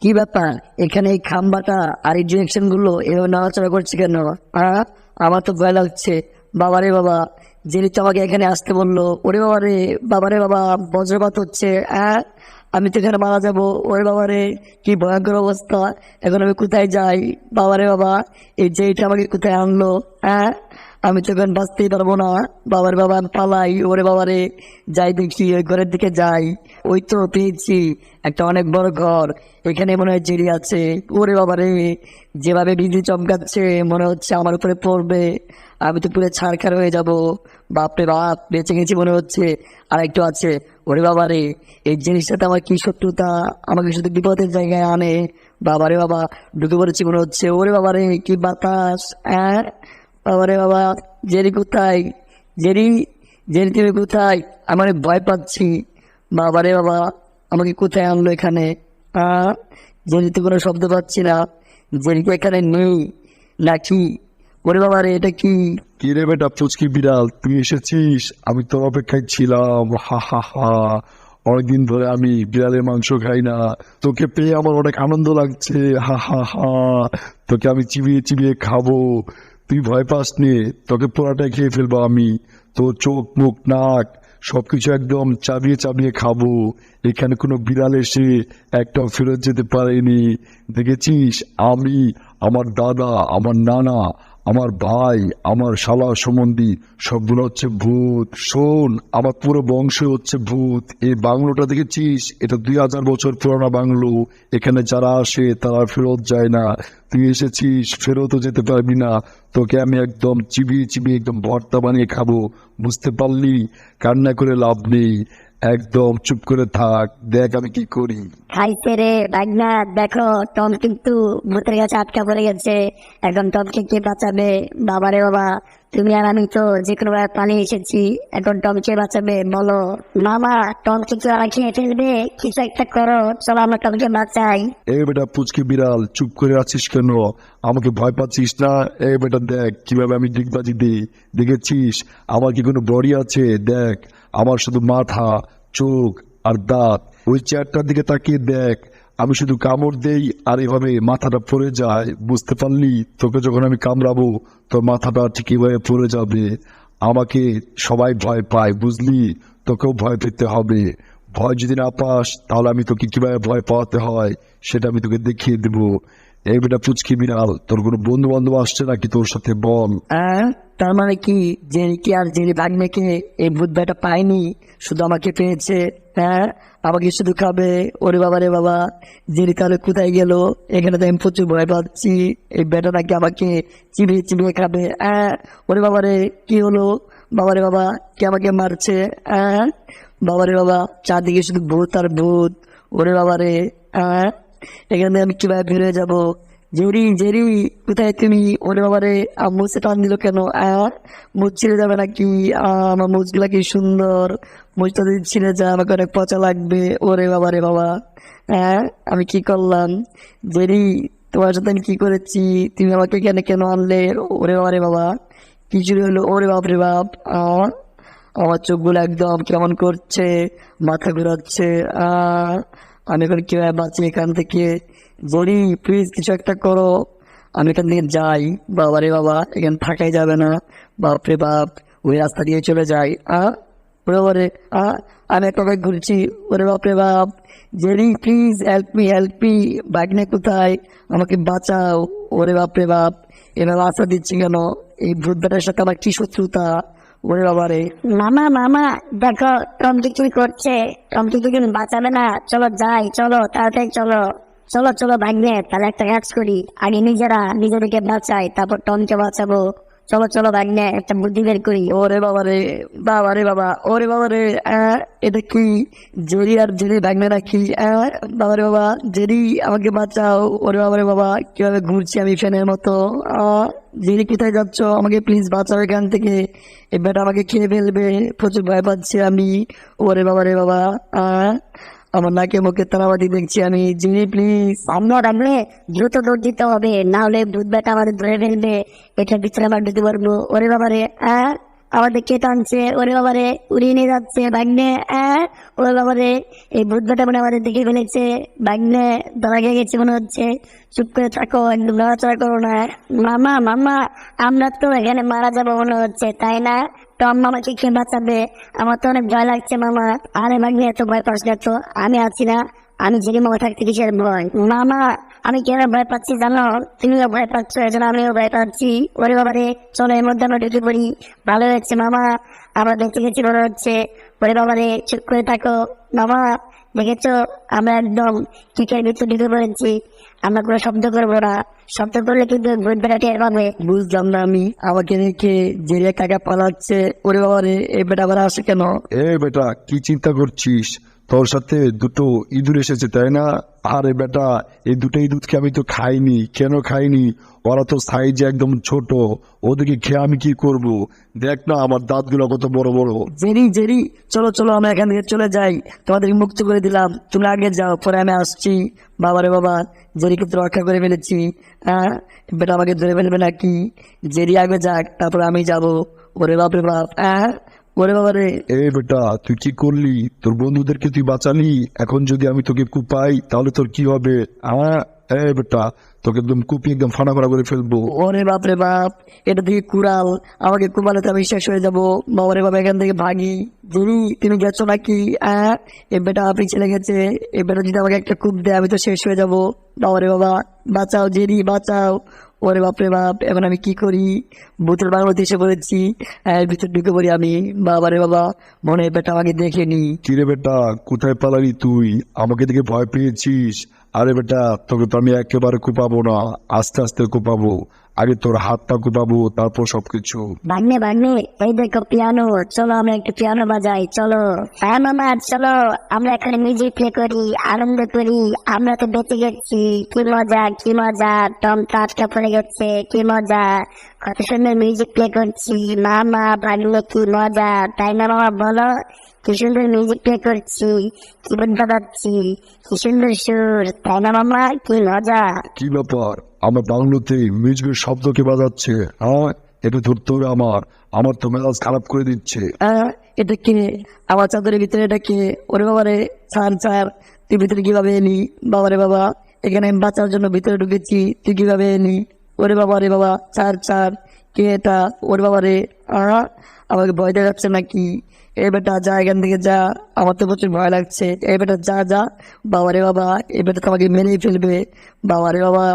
কি ব্যাপার? এখানে এই খাম্বাটা আর এই ডিরেকশন গুলো এভাবে নাড়াচাড়া করছে কেন? আমার তো ভয় লাগছে। বাবারে বাবা, যিনি তো আমাকে এখানে আসতে বললো, ওরে বাবারে, বাবারে বাবা, বজ্রপাত হচ্ছে। আমি তো এখানে মারা যাবো। ওরে বাবারে, কি ভয়ঙ্কর অবস্থা। এখন আমি কোথায় যাই? বাবারে বাবা, এই যেটা আমাকে কোথায় আনলো? আমি তো এখন বাঁচতেই পারবো না। বাবার বাবা, আমি পালাই। ওরে বাবারে, যাই দেখি ওই ঘরের দিকে যাই। ওই তো পেয়েছি একটা অনেক বড় ঘর। এখানে মনে হয় জেরি আছে। ওরে বাবারে, যেভাবে বিজলি চমকাচ্ছে মনে হচ্ছে আমার উপরে পড়বে। আমি তো পুরো ছাড়খাড় হয়ে যাব। বাপরে বাপ, বেঁচে গেছি মনে হচ্ছে। আর একটু আছে। ওরে বাবারে, এই জিনিসটাতে আমার কি শত্রুতা, আমাকে শুধু বিপদের জায়গায় আনে। বাবারে বাবা, ঢুকে পড়েছি মনে হচ্ছে। ওরে বাবারে, কি বাতাস। বাবারে বাবা, জেরি কোথায়? জেরি, জেরি তুমি কোথায়? আমি অনেক ভয় পাচ্ছি। বাবারে বাবা, আমাকে কোথায় আনলো এখানে? জেরিতে কোনো শব্দ পাচ্ছি না। জেরি তো এখানে নেই নাকি? ওরে বাবারে, এটা কি? কি রে বেটা পুচকি বিড়াল, তুই এসেছিস? আমি তোর অপেক্ষায় ছিলাম। হা হা হা। অনেকদিন ধরে আমি বিড়ালের মাংস খাই না, তোকে পেয়ে আমার অনেক আনন্দ লাগছে। হা হা হা। তোকে আমি চিবিয়ে চিবিয়ে খাবো। তুই ভয় পাস নে, তোকে পোড়াটাই খেয়ে ফেলবো আমি। তোর চোখ মুখ নাক সবকিছু একদম চাবিয়ে চাবিয়ে খাবো। এখানে কোনো বিড়াল এসে একটা ফেরত যেতে পারেনি। দেখেছিস, আমি, আমার দাদা, আমার নানা, আমার ভাই, আমার শালা সম্বন্ধী সবগুলো হচ্ছে ভূত। শোন, আমার পুরো বংশ হচ্ছে ভূত। এই বাংলোটা দেখেছিস? এটা 2000 বছর পুরানো বাংলো। এখানে যারা আসে তারা ফেরত যায় না। তুই এসেছিস, ফেরতও যেতে পারবি না। তোকে আমি একদম চিবিয়ে চিবিয়ে একদম ভর্তা বানিয়ে খাবো। বুঝতে পারলি? কান্না করে লাভ নেই, একদম চুপ করে থাক, দেখ আমি কি করি। খাইছে রে ভাগনা, দেখো টম কিন্তু ভূতের কাছে আটকা পড়ে গেছে। এখন টমকে কে বাঁচাবে? বাবারে বাবা, তুমি আর আমি তো যে কোনো ভাবে পালিয়ে এসেছি। এখন টমকে বাঁচাবে বলো? মামা, টমকে কি ওরা খেয়ে ফেলবে? কিছু একটা করো, চলো আমরা টমকে বাঁচাই। এই বেটা পুচকি বিড়াল, চুপ করে আছিস কেন? আমাকে ভয় পাচ্ছিস না? এই বেটা দেখ কিভাবে আমি ডিগবাজি দিই। দেখেছিস আমার কি কোনো বডি আছে? দেখ, আমার শুধু মাথা, চোখ আর দাঁত। ওই চেয়ারটার দিকে তাকিয়ে দেখ, আমি শুধু কামড় দেই আর এভাবে মাথাটা পড়ে যায়। বুঝতে পারলি? তোকে যখন আমি কামড়াবো তোর মাথাটা ঠিক এভাবে পড়ে যাবে। আমাকে সবাই ভয় পায়, বুঝলি? তোকেও ভয় পেতে হবে। ভয় যদি না পাস তাহলে আমি তোকে কিভাবে ভয় পাওয়াতে হয় সেটা আমি তোকে দেখিয়ে দেবো। এই বেটা পুচকি বিড়াল, তোর কোনো বন্ধু বান্ধব আসছে নাকি তোর সাথে? বল। তার মানে কি, জেরি কি আর জেরি ভাগ্নেকে এই ভূত বেটা পায়নি, শুধু আমাকে পেয়েছে? আমাকে শুধু খাবে? ওরে বাবা রে বাবা, জেরি তাহলে কোথায় গেল? এখানে তো আমি প্রচুর ভয় পাচ্ছি। এই বেটা নাকি আমাকে চিবিয়ে চিবিয়ে খাবে। ওরে বাবা রে, কি হলো? বাবারে বাবা, কে আমাকে মারছে? বাবারে বাবা, চারদিকে শুধু ভূত আর ভূত। ওরে বাবা রে, এখানে আমি কিভাবে বের হয়ে যাবো? জেরি, জেরি, কোথায় তুমি? ওরে বাবারে, মুছে টান দিল কেন? মুছ ছিঁড়ে যাবে নাকি? আমার মুছগুলা কি সুন্দর। মুছটা যদি ছিঁড়ে যায় আমাকে অনেক পচা লাগবে। ওরে বাবারে বাবা, আমি কি করলাম? জেরি, তোমার সাথে আমি কি করেছি? তুমি আমাকে কেন কেন আনলে? ওরে বাবারে বাবা, কি শুরু হলো? ওরে বাপরে বাপ, আমার চোখগুলো একদম কেমন করছে, মাথা ঘুরাচ্ছে। আমি এখন কিভাবে বাঁচি এখান থেকে? জরি, প্লিজ কিছু একটা করো, আমি এখান থেকে যাই। বাবারে বাবা, এখানে থাকাই যাবে না। বাপরে বাপ, ওই রাস্তা দিয়ে চলে যাই। ওরে বাবারে, আমি একটা ঘুরছি। ওরে বাপরে বাপ, Jerry please help me, help me. বাগনে কোথায়? আমাকে বাঁচাও। ওরে বাপরে বাপ, এভাবে আশা দিচ্ছি কেন? এই ভূত বেটার সাথে আমার কি শত্রুতা? ওরে বাবারে। মামা মামা, দেখো টমকে কি করছে। টমকে কি বাঁচাবে না? চলো যাই, চলো তাড়াতাড়ি চলো। চলো চলো ভাগ্নে, তাহলে একটা কাজ করি, আগে নিজেদেরকে বাঁচাই, তারপর টমকে বাঁচাবো। চলো চলো ভাগ্নে, একটা বুদ্ধি বের করি। ওরে বাবারে, বাবারে বাবা, ওরে বাবারে, এটা কি? জেরি আর জেরি ভাগনে নাকি? বাবারে বাবা, জেরি আমাকে বাঁচাও। ওরে বাবারে বাবা, কিভাবে ঘুরছি আমি ফ্যানের মতো। জেরি কোথায় যাচ্ছ? আমাকে প্লিজ বাঁচাও এখান থেকে। এই বেটা আমাকে খেয়ে ফেলবে, প্রচুর ভয় পাচ্ছি আমি। ওরে বাবারে বাবা, আমার নাকে মুখে তারাবাতি দেখছি আমি। Jerry please. আমরা ভাগ্নে, দ্রুত দৌড় দিতে হবে, না হলে ভূত বেটা আমাদের ধরে ফেলবে। এটার ভিতরে আমরা ঢুকে পারবো। ওরে বাবারে, আমাদের কে টানছে, ওরে বাবারে উড়িয়ে নিয়ে যাচ্ছে ভাগ্নে। ওরে বাবারে এই বুদ্ধটা মনে হয় আমাদের দেখে ফেলেছে। ভাগ্নে ধরা খেয়ে গেছে মনে হচ্ছে। চুপ করে থাকো, একদম নড়াচড়া করো না। মামা মামা, আমরা তো এখানে মারা যাবো মনে হচ্ছে, তাই না? টম মামাকে কে বাঁচাবে? আমার তো অনেক ভয় লাগছে মামা। আরে ভাগ্নে এত ভয় পাস না তো, আমি আছি না। আমি জেরি মামা থাকতে কিসের ভয়? মামা আমি কেন ভয় পাচ্ছি জানো? তুমিও ভয় পাচ্ছ, এজন্য আমিও ভয় পাচ্ছি। ওরে বাবারে চলো এর মধ্যে আমরা ঢুকে পড়ি। ভালো হচ্ছে মামা, আমরা দেখতে গেছি মনে হচ্ছে। ওরে বাবারে চুপ করে থাকো মামা। দেখেছো আমরা একদম কিকের ভিতরে ঢুকে পড়েছি। আমরা কোনো শব্দ করবো না, শব্দ করলে কিন্তু ভূত বেড়া টের পাবে। বুঝলাম না আমি, আমাকে রেখে জেরিয়া কাকা পালাচ্ছে। ওরে বাবা রে, এই বেটা আবার আসে কেন? এ বেটা, কি চিন্তা করছিস? তোর সাথে দুটো ইঁদুর এসেছে তাই না? আরে বেটা, এই দুটো ইঁদুরকে আমি তো খাইনি। কেন খাইনি? ওরা তো সাইজে একদম ছোট, ওদেরকে খেয়ে আমি কি করব? দেখ না আমার দাঁতগুলো কত বড় বড়। জেরি জেরি, চলো চলো আমরা এখান থেকে চলে যাই, তোমাদেরকে মুক্ত করে দিলাম, তুমি আগে যাও, পরে আমি আসছি। বাবারে বাবা, জেরিকে তো রক্ষা করে ফেলেছি। হ্যাঁ, বেটা আমাকে ধরে ফেলবে নাকি? জেরি আগে যাক, তারপর আমি যাব। ওরে বাপ রে বাপ, ওরে বাবা রে। এ বেটা, তুই কি করলি? তোর বন্ধুদেরকে তুই বাঁচালি, এখন যদি আমি তোকে কুপাই তাহলে তোর কি হবে? এ বেটা, তোকে একদম কুপি একদম ফানা ফানা করে ফেলবো। ওরে বাপ রে বাপ, এটা থেকে কুড়াল, আমাকে কুমালে তো আমি শেষ হয়ে যাবো। বাবারে বাবা, এখান থেকে ভাগি। জেরি তুমি গেছো নাকি? এ বেটা আপনি চলে গেছে। এ বেটা যদি আমাকে একটা কূপ দেয় আমি তো শেষ হয়ে যাবো। বাবারে বাবা, বাঁচাও জেরি বাঁচাও। ওরে বাপরে বাপ, এখন আমি কি করি? ভূতের বাংলাতে এসে পড়েছি। এর ভিতর ঢুকে পড়ি আমি। বাবারে বাবা, মনে হয় বেটা আমাকে দেখেনি। কিরে বেটা, কোথায় পালালি তুই? আমাকে দেখে ভয় পেয়েছিস? আরে বেটা, তোকে তো আমি একেবারে কুপাবো না, আস্তে আস্তে কুপাবো। আগে তোর হাতটা কুপাবো, তারপর সবকিছু। ভাগ্নে ভাগ্নে, এই দেখো পিয়ানো, চলো আমরা একটু পিয়ানো বাজাই চলো। হ্যাঁ মামা চলো, আমরা এখানে মিউজিক প্লে করি, আনন্দ করি। আমরা তো বেঁচে গেছি, কি মজা কি মজা। টম টাটকা পড়ে গেছে, কি মজা। কত সুন্দর মিউজিক প্লে করছি মামা ভাগ্নে, কি মজা তাই না মামা বলো? কি সুন্দর মিউজিক প্লে করছি, কিবোর্ড বাজাচ্ছি, কি সুন্দর সুর তাই না মামা, কি মজা। কি ব্যাপার, আমার বাংলোতে মিউজিকের শব্দ কে বাজাচ্ছে? হ্যাঁ, এটা ধরতে হবে আমার। আমার তো মেজাজ খারাপ করে দিচ্ছে। এটা কে? আমার চাদরের ভিতরে এটা কে? ওরে বাবা রে, ছাড় ছাড়, তুই ভিতরে কিভাবে এলি? বাবারে বাবা, এখানে আমি বাঁচার জন্য ভিতরে ঢুকেছি, তুই কিভাবে এলি? ওরে বাবা রে বাবা, ছাড় ছাড়, কে এটা? ওরে বাবা রে, আমাকে ভয় দেখাচ্ছে নাকি? এ বেটা যা এখান থেকে যা, আমার তো প্রচুর ভয় লাগছে। এ বেটা যা যা। বাবারে বাবা, এ বেটা তো আমাকে মেরেই ফেলবে। বাবারে বাবা,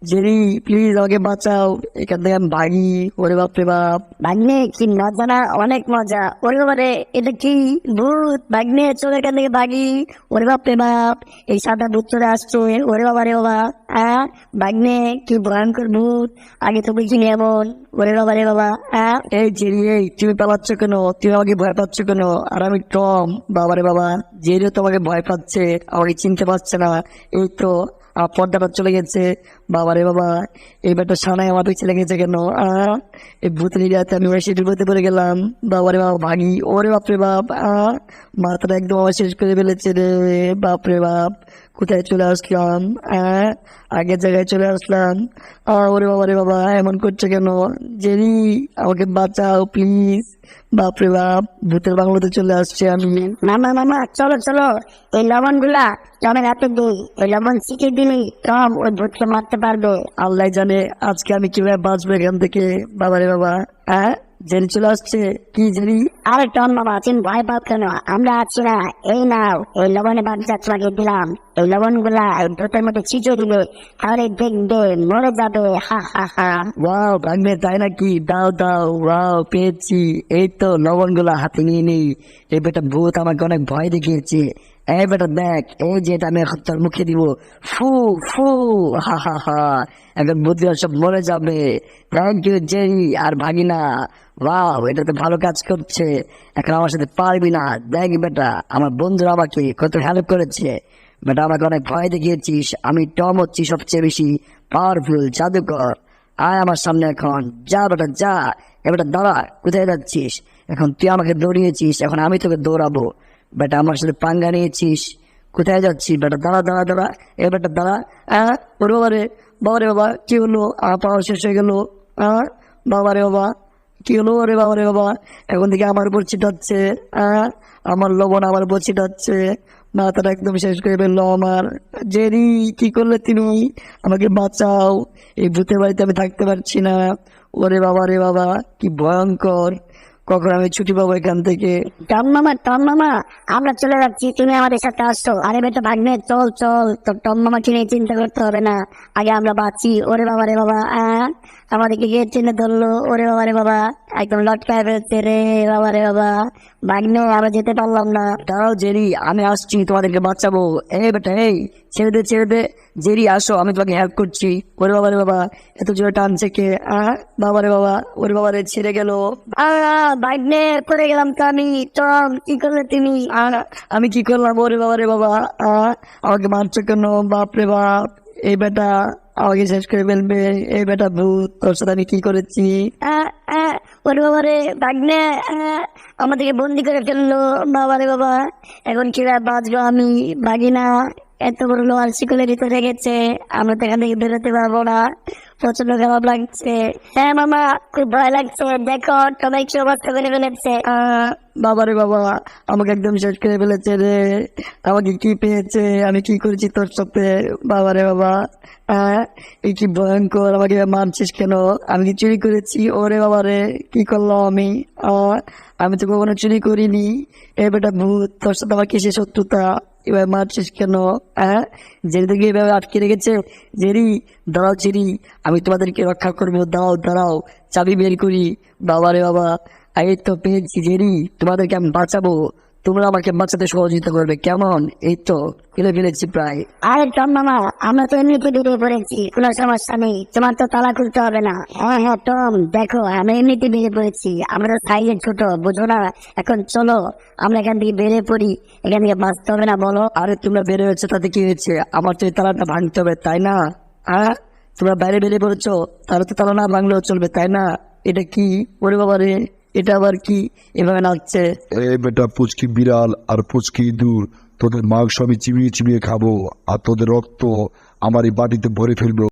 জেরি প্লিজ আমাকে বাঁচাও, এখান থেকে আমি ভাগি। ওরে বাপ রে বাপ। ভাগ্নে কি মজা না, অনেক মজা। ওরে বাবারে, এটা কি ভূত? ভাগ্নে চলে এখান থেকে ভাগি। ওরে বাপ রে বাপ, এই সাদা ভূত চলে আসছে। ওরে বাবা রে বাবা, ভাগ্নে কি ভয়ঙ্কর ভূত, আগে তো বুঝিনি এমন। ওরে বাবা রে বাবা। এই জেরি, এই তুমি পালাচ্ছ কেন? তুমি আমাকে ভয় পাচ্ছ কেন? আর আমি টম। বাবারে বাবা, জেরিও তোমাকে ভয় পাচ্ছে, আমাকে চিনতে পারছে না। এই তো আমার পর্দাটা চলে গেছে। বাবারে বাবা, এই ব্যাটা সানায় আমার পিছিয়ে লেগেছে কেন? এই ভূতের রাতে আমি সেটির মধ্যে পড়ে গেলাম। বাবারে বাবা ভাগি। ওরে বাপরে বাপ, মাথাটা একদম আমার শেষ করে ফেলেছে রে। বাপরে বাপ, কোথায় চলে আসলাম? আগের জায়গায় চলে আসলাম। ওরে বাবা রে বাবা, এমন করছে কেন? জেরি আমাকে বাঁচাও প্লিজ। বাপরে বাপ, ভূতের বাংলোতে চলে আসছে আমি। মামা মামা চলো চলো, এই লবণ গুলা টমের হাতে দিই। এই লবণ শিখে দিলি টম ওই ভূতকে মারতে পারবে। আল্লাহ জানে আজকে আমি কিভাবে বাঁচবো এখান থেকে। বাবারে বাবা, জেরি চলে আসছে। কি জেরি? আরে টম মামা, তুমি ভয় পাও কেন? আমরা আছি না। এই নাও, এই লবণে বাচ্চা তোমাকে দিলাম। এই লবণ গুলা ভূতের মধ্যে ছিটিয়ে দিলে, তাহলে দেখবে মরে যাবে। হা হা হা। ওয়াও ভাগ্নে, তাই নাকি? দাও দাও। ওয়াও, পেয়েছি। এই তো লবণ গুলা হাতে নিয়ে নেই। এই বেটা ভূত আমাকে অনেক ভয় দেখিয়েছে। এই বেটা দেখ, এই যে এটা আমি এখন তোর মুখে দিব। ফু ফু, হা হা হা, এখন বুদ্ধিরা সব মরে যাবে। থ্যাংক ইউ জেরি আর ভাগিনা। ওয়াও, এটা তো ভালো কাজ করছে। এখন আমার সাথে পারবি না। দেখ বেটা, আমার বন্ধুরা আমাকে কত হেল্প করেছে। বেটা আমাকে অনেক ভয় দেখিয়েছিস। আমি টম হচ্ছি সবচেয়ে বেশি পাওয়ারফুল জাদুকর। আয় আমার সামনে এখন, যা বেটা যা। এবারটা দাঁড়া, কোথায় যাচ্ছিস? এখন তুই আমাকে দৌড়িয়েছিস, এখন আমি তোকে দৌড়াবো। বেটা আমার সাথে পাঙ্গা নিয়েছিস, কোথায় যাচ্ছিস? বেটা দাঁড়া দাঁড়া দাঁড়া, এবারটা দাঁড়া। ওরে বাবা রে, বাবা রে বাবা, কি হলো? আমার পাওয়ার শেষ হয়ে গেল। বাবা রে বাবা, কি হলো? ওরে বাবা রে বাবা, এখন থেকে আমার উপর ছিটাচ্ছে। আমার লবণ আমার উপর ছিটাচ্ছে, মাথাটা একদম শেষ করে ফেললো আমার। জেরি, কি করলে তুমি? আমাকে বাঁচাও, এই ভূতের বাড়িতে আমি থাকতে পারছি না। ওরে বাবা রে বাবা, কি ভয়ঙ্কর! কখন আমি ছুটি পাবো এখান থেকে? টম মামা, আমরা চলে যাচ্ছি, তুমি আমাদের সাথে আসছো। আরে বেটা ভাগ্নে, চল চল, তো টম মামাকে নিয়ে চিন্তা করতে হবে না, আগে আমরা বাঁচি। ওরে বাবা রে বাবা, আমাদেরকে গিয়ে চিনে ধরলো। ওরে বাবা রে বাবা, একদম লটকায় ফেলছে রে বাবা রে বাবা। ভাগ্নে, আমরা যেতে পারলাম না। দাঁড়াও জেরি, আমি আসছি, তোমাদেরকে বাঁচাবো। এই বেটা, এই ছেড়ে দে ছেড়ে দে। জেরি আসো, আমি তোমাকে হেল্প করছি। ওরে বাবা রে বাবা, এত জোরে টানছে কে? বাবা রে বাবা, ওরে বাবা রে, ছেড়ে গেল। ভাগ্নে, পড়ে গেলাম তো আমি। টম, কি করলে তুমি? আমি কি করলাম? ওরে বাবা রে বাবা, আমাকে মারছো কেন? বাপ রে বাপ, এই বেটা আমাকে শেষ করে ফেলবে। এই বেটা ভূত, তোর সাথে আমি কি করেছি? ওরে বাবা রে ভাগ্নে, আমাদেরকে বন্দি করে ফেললো। বাবা রে বাবা, এখন কিভাবে বাঁচবো আমি? ভাগিনা এত বড় লোহার শিকলের ভিতরে গেছে, আমরা তো এখান থেকে বেরোতে পারবো না। প্রচন্ড খারাপ লাগছে। হ্যাঁ মামা, খুব ভয় লাগছে। দেখো, সবাই কি অবস্থা করে ফেলেছে। বাবা রে বাবা, আমাকে একদম শেষ করে ফেলেছে রে। আমাকে কি পেয়েছে? আমি কি করেছি তোর সাথে? বাবা রে বাবা, এই কি ভয়ঙ্কর! আমাকে মারছিস কেন? আমি কি চুরি করেছি? ওরে বাবা রে, কি করলাম আমি? আমি তো কখনো চুরি করিনি। এ বেটা ভূত, তোর সাথে আমার কিসের শত্রুতা? এবার মারছিস কেন? জেরি থেকে এভাবে আটকে রেখেছে। জেরি, দাঁড়াও জেরি, আমি তোমাদেরকে রক্ষা করবো। দাঁড়াও দাঁড়াও, চাবি বের করি। বাবা রে বাবা, এই তো পেয়েছি জেরি, তোমাদেরকে আমি বাঁচাবো। তোমরা আমাকে বাঁচাতে সহযোগিতা করবে, কেমন? এই তো ফেলে ফেলেছি প্রায়। আরে টম মামা, আমরা তো এমনিতে বেরিয়ে পড়েছি, কোনো সমস্যা নেই, তোমার তো তালা খুলতে হবে না। হ্যাঁ টম, দেখো আমরা এমনিতে বেরিয়ে পড়েছি, আমরা সাইজে ছোট, বুঝো না? এখন চলো আমরা এখান থেকে বেরিয়ে পড়ি, এখান থেকে বাঁচতে হবে না, বলো? আরে তোমরা বেড়ে হয়েছে, তাতে কি হয়েছে? আমার তো এই তালাটা ভাঙতে হবে, তাই না? তোমরা বাইরে বেরিয়ে পড়েছো, তাহলে তো তালা না ভাঙলেও চলবে, তাই না? এটা কি? ওরে বাবা রে, এটা আবার কি এভাবে নাচছে? এই বেটা পুচকি বিড়াল আর পুচকি ইঁদুর, তোদের মাংস আমি চিবিয়ে চিবিয়ে খাবো, আর তোদের রক্ত আমার এই বাটিতে ভরে ফেলবো।